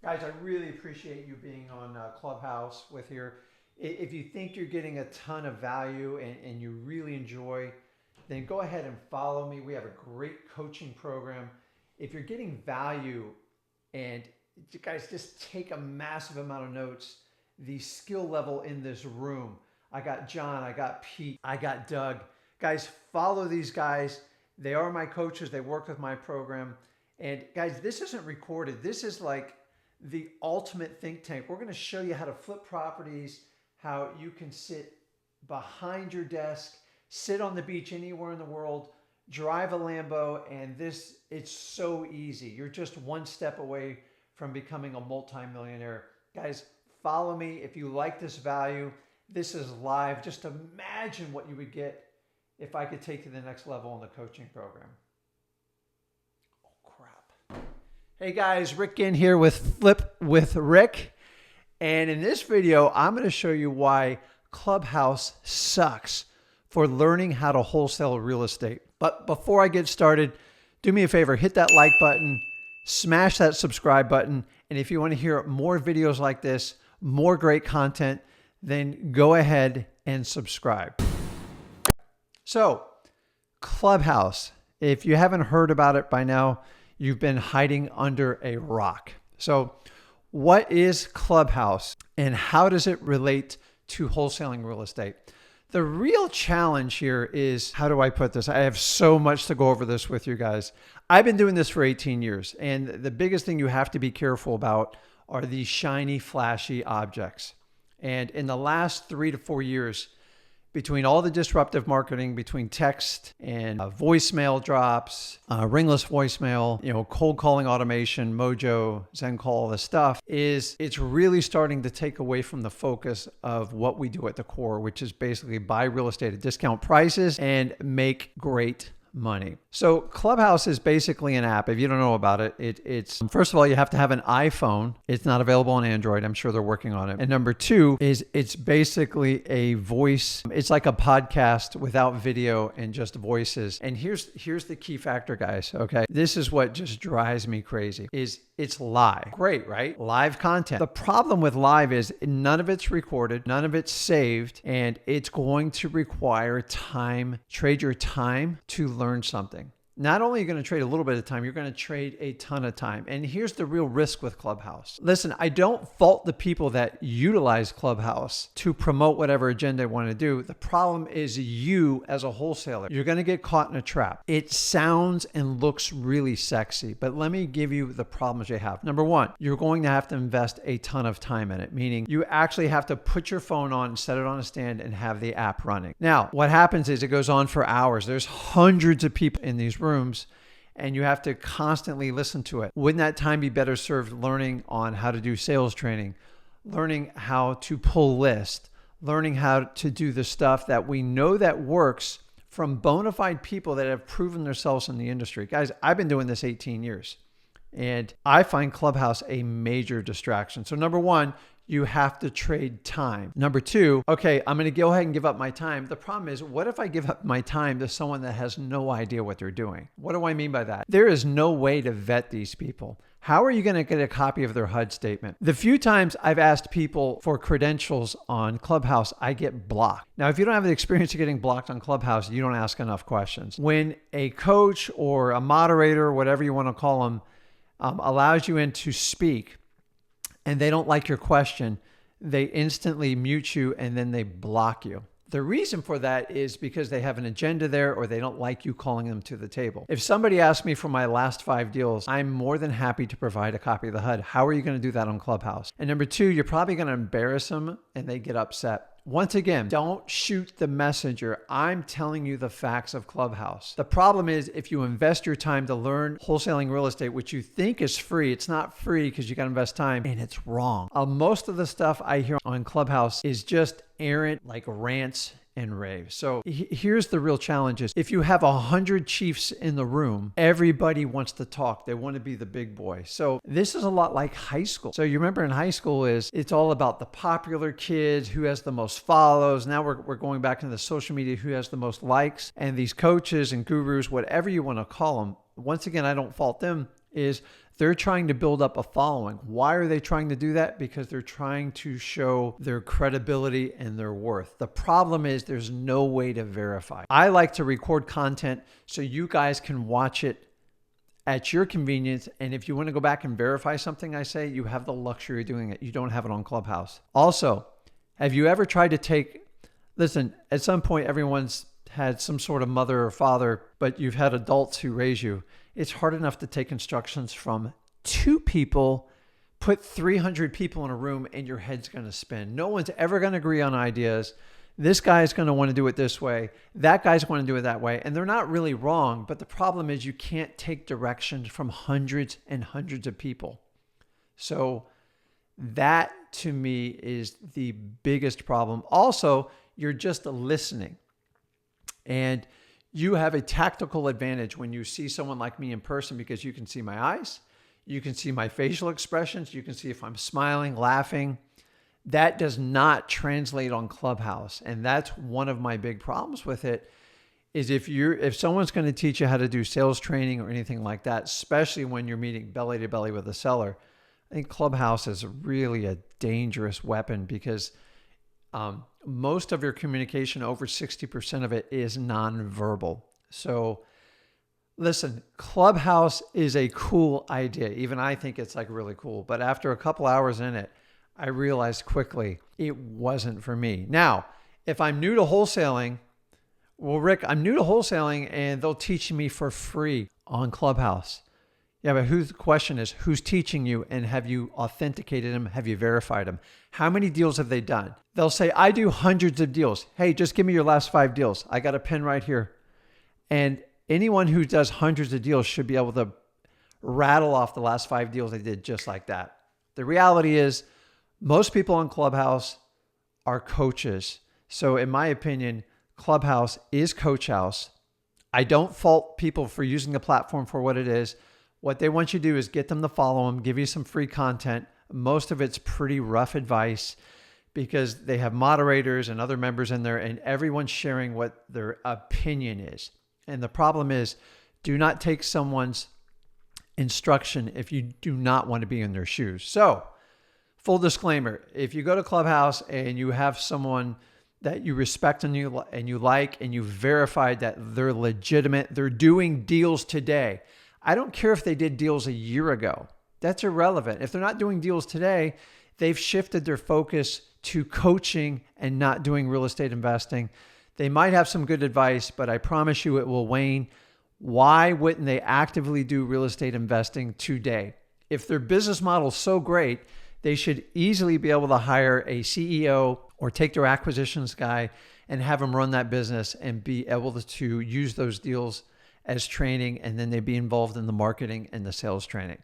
Guys, I really appreciate you being on Clubhouse with here. If you think you're getting a ton of value and you really enjoy, then go ahead and follow me. We have a great coaching program. If you're getting value and you guys just take a massive amount of notes, the skill level in this room. I got John, I got Pete, I got Doug. Guys, follow these guys. They are my coaches. They work with my program. And guys, this isn't recorded. This is like the ultimate think tank. We're going to show you how to flip properties, how you can sit behind your desk, sit on the beach anywhere in the world, drive a Lambo, and it's so easy. You're just one step away from becoming a multimillionaire. Guys, follow me. If you like this value, this is live. Just imagine what you would get if I could take you to the next level in the coaching program. Oh, crap. Hey guys, Rick in here with Flip with Rick. And in this video, I'm going to show you why Clubhouse sucks for learning how to wholesale real estate. But before I get started, do me a favor, hit that like button, smash that subscribe button. And if you want to hear more videos like this, more great content, then go ahead and subscribe. So, Clubhouse, if you haven't heard about it by now, you've been hiding under a rock. So, what is Clubhouse and how does it relate to wholesaling real estate? The real challenge here is, how do I put this? I have so much to go over this with you guys. I've been doing this for 18 years, and the biggest thing you have to be careful about are these shiny, flashy objects. And in the last 3 to 4 years, between all the disruptive marketing, between text and voicemail drops, ringless voicemail, cold calling automation, Mojo, Zen Call, all this stuff, it's really starting to take away from the focus of what we do at the core, which is basically buy real estate at discount prices and make great money. So Clubhouse is basically an app. If you don't know about it, it's first of all, you have to have an iPhone. It's not available on Android. I'm sure they're working on it. And number two is it's basically a voice. It's like a podcast without video and just voices. And here's the key factor, guys. Okay. This is what just drives me crazy is it's live. Great, right? Live content. The problem with live is none of it's recorded, none of it's saved, and it's going to require time. Trade your time to learn something. Not only are you going to trade a little bit of time, you're going to trade a ton of time. And here's the real risk with Clubhouse. Listen, I don't fault the people that utilize Clubhouse to promote whatever agenda they want to do. The problem is you as a wholesaler. You're going to get caught in a trap. It sounds and looks really sexy, but let me give you the problems you have. Number one, you're going to have to invest a ton of time in it, meaning you actually have to put your phone on, set it on a stand, and have the app running. Now, what happens is it goes on for hours. There's hundreds of people in these rooms and you have to constantly listen to it. Wouldn't that time be better served learning on how to do sales training, learning how to pull lists, learning how to do the stuff that we know that works from bona fide people that have proven themselves in the industry? Guys, I've been doing this 18 years and I find Clubhouse a major distraction. So number one, you have to trade time. Number two, okay, I'm going to go ahead and give up my time. The problem is, what if I give up my time to someone that has no idea what they're doing? What do I mean by that? There is no way to vet these people. How are you going to get a copy of their HUD statement? The few times I've asked people for credentials on Clubhouse, I get blocked. Now, if you don't have the experience of getting blocked on Clubhouse, you don't ask enough questions. When a coach or a moderator, whatever you want to call them, allows you in to speak, and they don't like your question, they instantly mute you and then they block you. The reason for that is because they have an agenda there or they don't like you calling them to the table. If somebody asks me for my last 5 deals, I'm more than happy to provide a copy of the HUD. How are you going to do that on Clubhouse? And number two, you're probably going to embarrass them and they get upset. Once again, don't shoot the messenger. I'm telling you the facts of Clubhouse. The problem is if you invest your time to learn wholesaling real estate, which you think is free, it's not free because you got to invest time, and it's wrong. Most of the stuff I hear on Clubhouse is just errant, like rants and raves. So here's the real challenge is if you have 100 chiefs in the room, everybody wants to talk. They want to be the big boy. So this is a lot like high school. So you remember in high school it's all about the popular kids, who has the most follows. Now we're going back into the social media, who has the most likes, and these coaches and gurus, whatever you want to call them. Once again, I don't fault them, is They're trying to build up a following. Why are they trying to do that? Because they're trying to show their credibility and their worth. The problem is there's no way to verify. I like to record content so you guys can watch it at your convenience. And if you want to go back and verify something I say, you have the luxury of doing it. You don't have it on Clubhouse. Also, have you ever tried to listen, at some point, everyone's had some sort of mother or father, but you've had adults who raise you. It's hard enough to take instructions from 2 people, put 300 people in a room, and your head's going to spin. No one's ever going to agree on ideas. This guy's going to want to do it this way. That guy's going to do it that way. And they're not really wrong, but the problem is you can't take directions from hundreds and hundreds of people. So that, to me, is the biggest problem. Also, you're just listening. And you have a tactical advantage when you see someone like me in person because you can see my eyes, you can see my facial expressions, you can see if I'm smiling, laughing. That does not translate on Clubhouse. And that's one of my big problems with it is if someone's going to teach you how to do sales training or anything like that, especially when you're meeting belly to belly with a seller, I think Clubhouse is really a dangerous weapon because most of your communication, over 60% of it, is nonverbal. So listen, Clubhouse is a cool idea. Even I think it's like really cool. But after a couple hours in it, I realized quickly it wasn't for me. Now, if I'm new to wholesaling, well, Rick, I'm new to wholesaling and they'll teach me for free on Clubhouse. Yeah, but the question is, who's teaching you and have you authenticated them? Have you verified them? How many deals have they done? They'll say, I do hundreds of deals. Hey, just give me your last 5 deals. I got a pen right here. And anyone who does hundreds of deals should be able to rattle off the last 5 deals they did just like that. The reality is most people on Clubhouse are coaches. So in my opinion, Clubhouse is Coach House. I don't fault people for using the platform for what it is. What they want you to do is get them to follow them, give you some free content. Most of it's pretty rough advice because they have moderators and other members in there and everyone's sharing what their opinion is. And the problem is, do not take someone's instruction if you do not want to be in their shoes. So, full disclaimer, if you go to Clubhouse and you have someone that you respect and you like and you verified that they're legitimate, they're doing deals today. I don't care if they did deals a year ago. That's irrelevant. If they're not doing deals today, they've shifted their focus to coaching and not doing real estate investing. They might have some good advice, but I promise you it will wane. Why wouldn't they actively do real estate investing today? If their business model is so great, they should easily be able to hire a CEO or take their acquisitions guy and have them run that business and be able to use those deals as training, and then they be involved in the marketing and the sales training.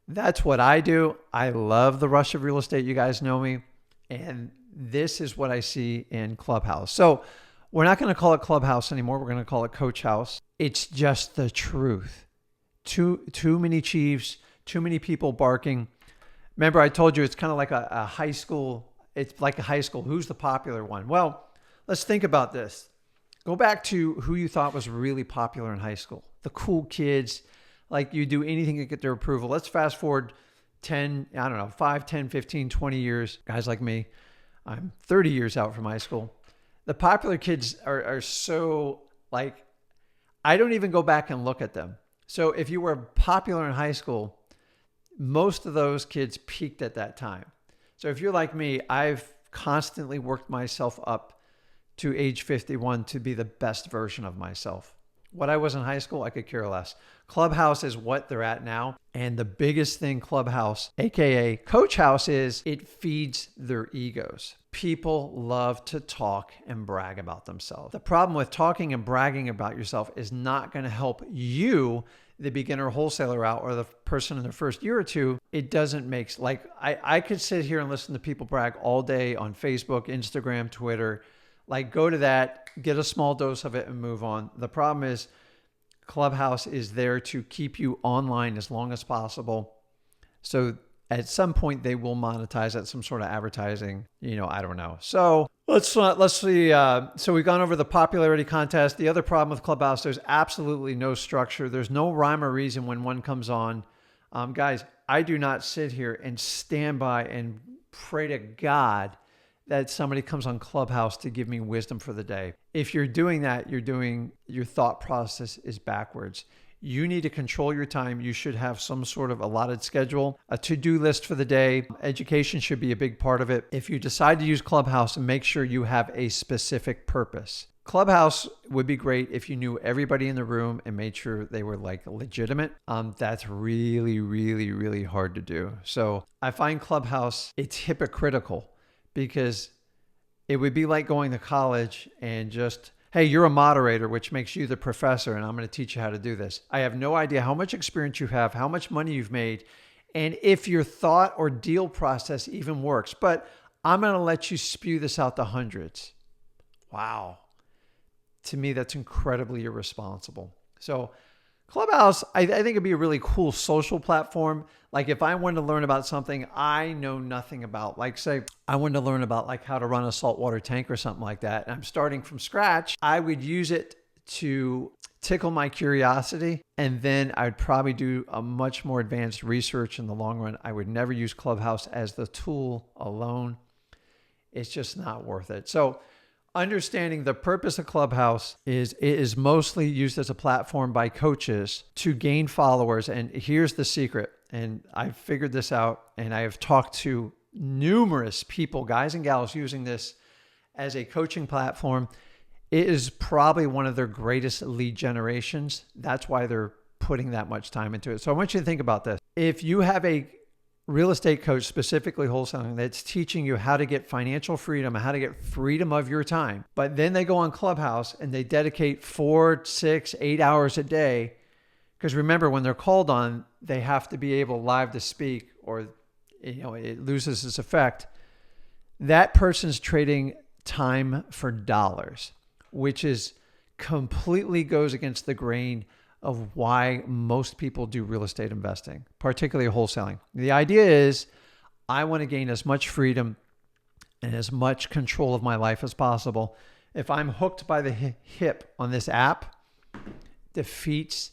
That's what I do. I love the rush of real estate. You guys know me. And this is what I see in Clubhouse. So we're not going to call it Clubhouse anymore. We're going to call it Coach House. It's just the truth. Too many chiefs, too many people barking. Remember, I told you it's kind of like a high school. It's like a high school. Who's the popular one? Well, let's think about this. Go back to who you thought was really popular in high school. The cool kids, like you do anything to get their approval. Let's fast forward 5, 10, 15, 20 years. Guys like me, I'm 30 years out from high school. The popular kids are so like, I don't even go back and look at them. So if you were popular in high school, most of those kids peaked at that time. So if you're like me, I've constantly worked myself up to age 51 to be the best version of myself. What I was in high school, I could care less. Clubhouse is what they're at now. And the biggest thing Clubhouse, AKA Coach House, is it feeds their egos. People love to talk and brag about themselves. The problem with talking and bragging about yourself is not going to help you, the beginner wholesaler out, or the person in their first year or two. It doesn't make, like, I could sit here and listen to people brag all day on Facebook, Instagram, Twitter. Like, go to that, get a small dose of it and move on. The problem is Clubhouse is there to keep you online as long as possible. So at some point they will monetize that, some sort of advertising, I don't know. So let's see. So we've gone over the popularity contest. The other problem with Clubhouse, there's absolutely no structure. There's no rhyme or reason when one comes on. Guys, I do not sit here and stand by and pray to God that somebody comes on Clubhouse to give me wisdom for the day. If you're doing that, your thought process is backwards. You need to control your time. You should have some sort of allotted schedule, a to-do list for the day. Education should be a big part of it. If you decide to use Clubhouse, make sure you have a specific purpose. Clubhouse would be great if you knew everybody in the room and made sure they were like legitimate. That's really, really, really hard to do. So I find Clubhouse, it's hypocritical because it would be like going to college and just, hey, you're a moderator, which makes you the professor, and I'm going to teach you how to do this. I have no idea how much experience you have, how much money you've made, and if your thought or deal process even works. But I'm going to let you spew this out to hundreds. Wow. To me, that's incredibly irresponsible. So Clubhouse, I think it'd be a really cool social platform. Like if I wanted to learn about something I know nothing about, like say I wanted to learn about like how to run a saltwater tank or something like that, and I'm starting from scratch, I would use it to tickle my curiosity, and then I'd probably do a much more advanced research in the long run. I would never use Clubhouse as the tool alone. It's just not worth it. So understanding the purpose of Clubhouse is it is mostly used as a platform by coaches to gain followers. And here's the secret. And I've figured this out, and I have talked to numerous people, guys and gals, using this as a coaching platform. It is probably one of their greatest lead generations. That's why they're putting that much time into it. So I want you to think about this. If you have a real estate coach, specifically wholesaling, that's teaching you how to get financial freedom, how to get freedom of your time, but then they go on Clubhouse and they dedicate 4, 6, 8 hours a day. Because remember, when they're called on, they have to be able live to speak, or it loses its effect. That person's trading time for dollars, which is completely goes against the grain of why most people do real estate investing, particularly wholesaling. The idea is I want to gain as much freedom and as much control of my life as possible. If I'm hooked by the hip on this app, defeats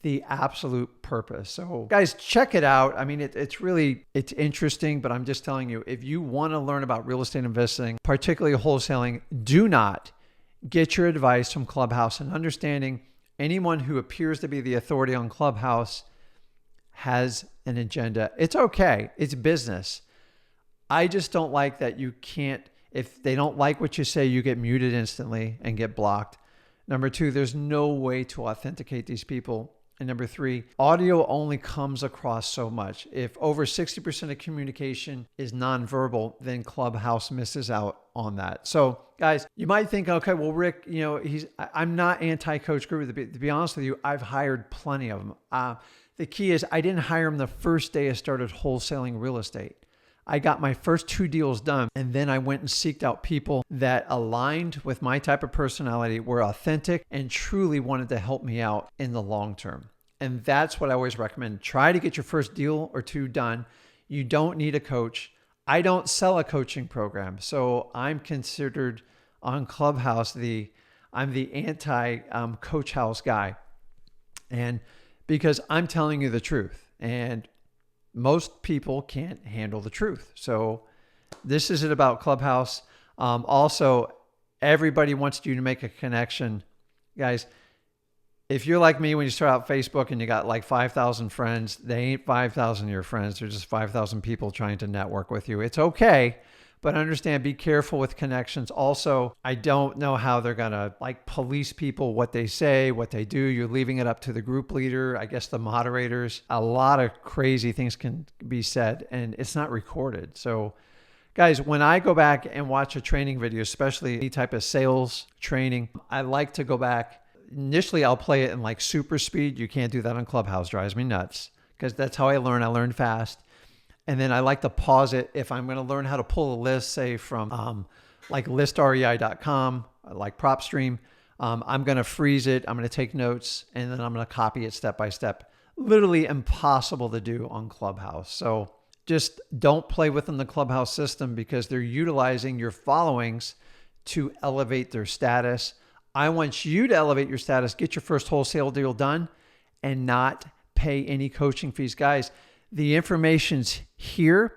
the absolute purpose. So guys, check it out. I mean, it's interesting, but I'm just telling you, if you want to learn about real estate investing, particularly wholesaling, do not get your advice from Clubhouse. And understanding anyone who appears to be the authority on Clubhouse has an agenda. It's okay. It's business. I just don't like that you can't, if they don't like what you say, you get muted instantly and get blocked. Number 2, there's no way to authenticate these people. And number 3, audio only comes across so much. If over 60% of communication is nonverbal, then Clubhouse misses out on that. So guys, you might think, okay, well, Rick, I'm not anti-Coach Guru. To be honest with you, I've hired plenty of them. The key is I didn't hire them the first day I started wholesaling real estate. I got my first 2 deals done, and then I went and seeked out people that aligned with my type of personality, were authentic, and truly wanted to help me out in the long term. And that's what I always recommend. Try to get your first deal or 2 done. You don't need a coach. I don't sell a coaching program, so I'm considered on Clubhouse I'm the anti-coach house guy, and because I'm telling you the truth, and most people can't handle the truth. So this isn't about Clubhouse. Also, everybody wants you to make a connection. Guys, if you're like me, when you start out Facebook and you got like 5,000 friends, they ain't 5,000 of your friends. They're just 5,000 people trying to network with you. It's okay, but understand, be careful with connections. Also, I don't know how they're going to like police people, what they say, what they do. You're leaving it up to the group leader, I guess the moderators. A lot of crazy things can be said, and it's not recorded. So guys, when I go back and watch a training video, especially any type of sales training, I like to go back. Initially, I'll play it in like super speed. You can't do that on Clubhouse. Drives me nuts because that's how I learn. I learn fast. And then I like to pause it if I'm going to learn how to pull a list, say from like listrei.com, like PropStream. I'm going to freeze it. I'm going to take notes, and then I'm going to copy it step by step. Literally impossible to do on Clubhouse. So just don't play within the Clubhouse system because they're utilizing your followings to elevate their status. I want you to elevate your status, get your first wholesale deal done, and not pay any coaching fees. Guys, the information's here.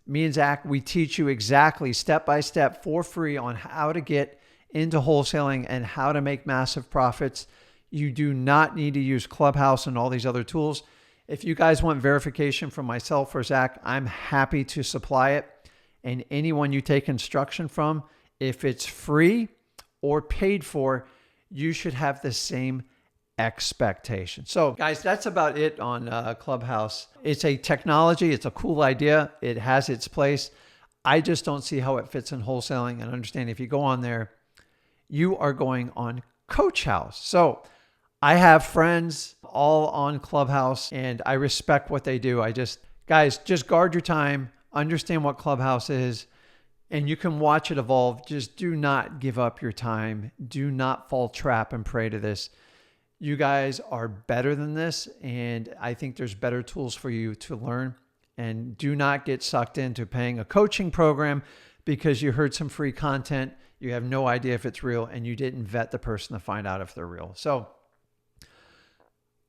Me and Zach, we teach you exactly step by step for free on how to get into wholesaling and how to make massive profits. You do not need to use Clubhouse and all these other tools. If you guys want verification from myself or Zach, I'm happy to supply it. And anyone you take instruction from, if it's free or paid for, you should have the same expectation. So guys, that's about it on Clubhouse. It's a technology. It's a cool idea. It has its place. I just don't see how it fits in wholesaling. And understand, if you go on there, you are going on Coach House. So I have friends all on Clubhouse and I respect what they do. Guys, just guard your time, understand what Clubhouse is, and you can watch it evolve. Just do not give up your time. Do not fall trap and prey to this. You guys are better than this, and I think there's better tools for you to learn. And do not get sucked into paying a coaching program because you heard some free content. You have no idea if it's real, and you didn't vet the person to find out if they're real. So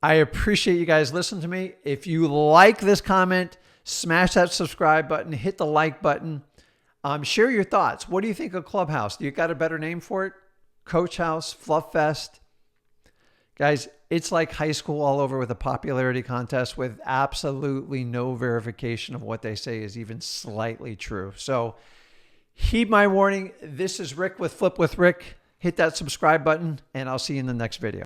I appreciate you guys listening to me. If you like this comment, smash that subscribe button, hit the like button. Share your thoughts. What do you think of Clubhouse? Do you got a better name for it? Coach House, Fluff Fest? Guys, it's like high school all over with a popularity contest with absolutely no verification of what they say is even slightly true. So heed my warning. This is Rick with Flip with Rick. Hit that subscribe button, and I'll see you in the next video.